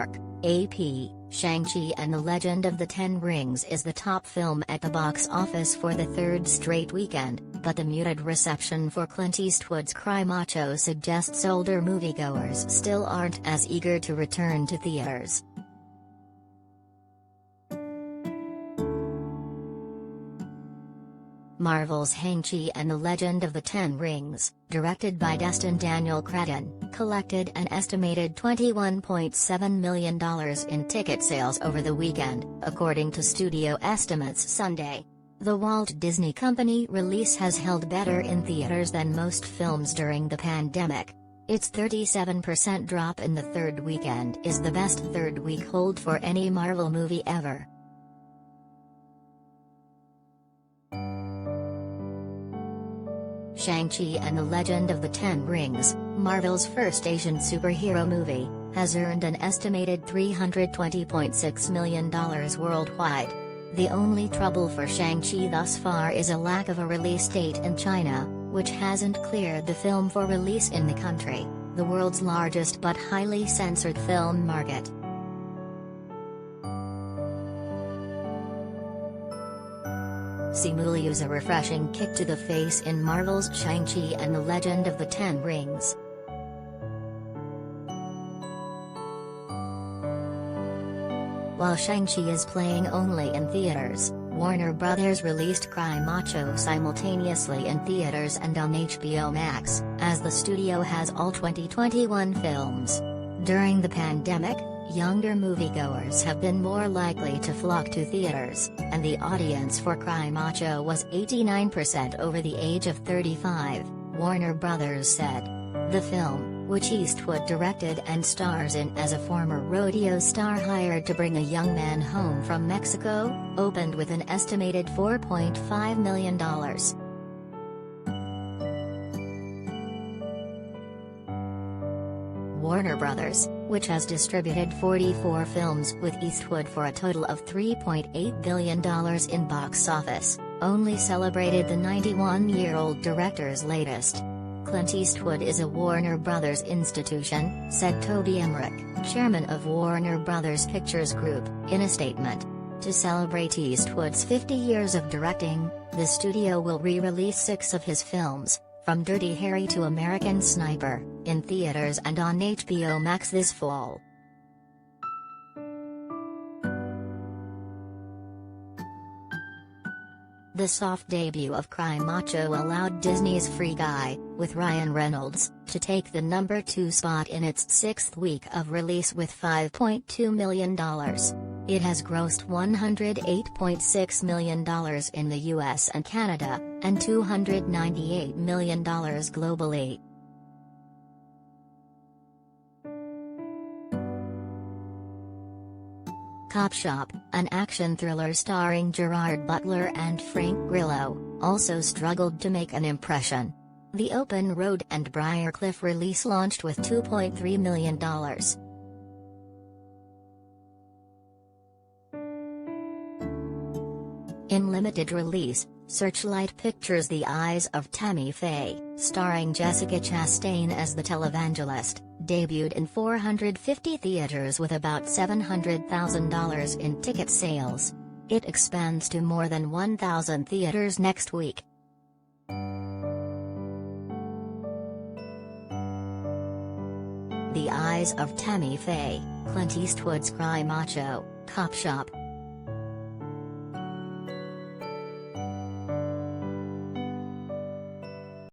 York, AP, Shang-Chi and the Legend of the Ten Rings is the top film at the box office for the third straight weekend, but the muted reception for Clint Eastwood's Cry Macho suggests older moviegoers still aren't as eager to return to theaters. Marvel's Shang-Chi and the Legend of the Ten Rings, directed by Destin Daniel Cretton, collected an estimated $21.7 million in ticket sales over the weekend, according to studio estimates Sunday. The Walt Disney Company release has held better in theaters than most films during the pandemic. Its 37% drop in the third weekend is the best third week hold for any Marvel movie ever. Shang-Chi and the Legend of the Ten Rings, Marvel's first Asian superhero movie, has earned an estimated $320.6 million worldwide. The only trouble for Shang-Chi thus far is a lack of a release date in China, which hasn't cleared the film for release in the country, the world's largest but highly censored film market. Simu use a refreshing kick to the face in Marvel's Shang-Chi and the Legend of the Ten Rings. While Shang-Chi is playing only in theaters, Warner Bros. Released Cry Macho simultaneously in theaters and on HBO Max, as the studio has all 2021 films. During the pandemic, younger moviegoers have been more likely to flock to theaters, and the audience for Cry Macho was 89% over the age of 35, Warner Bros. Said. The film, which Eastwood directed and stars in as a former rodeo star hired to bring a young man home from Mexico, opened with an estimated $4.5 million. Warner Bros., which has distributed 44 films with Eastwood for a total of $3.8 billion in box office, only celebrated the 91-year-old director's latest. Clint Eastwood is a Warner Bros. Institution, said Toby Emmerich, chairman of Warner Bros. Pictures Group, in a statement. To celebrate Eastwood's 50 years of directing, the studio will re-release 6 of his films, from Dirty Harry to American Sniper, in theaters and on HBO Max this fall. The soft debut of Cry Macho allowed Disney's Free Guy, with Ryan Reynolds, to take the number 2 spot in its 6th week of release with $5.2 million. It has grossed $108.6 million in the US and Canada, and $298 million globally. Cop Shop, an action thriller starring Gerard Butler and Frank Grillo, also struggled to make an impression. The Open Road and Briarcliff release launched with $2.3 million. In limited release, Searchlight Pictures' The Eyes of Tammy Faye, starring Jessica Chastain as the televangelist, debuted in 450 theaters with about $700,000 in ticket sales. It expands to more than 1,000 theaters next week. The Eyes of Tammy Faye, Clint Eastwood's Cry Macho, Cop Shop,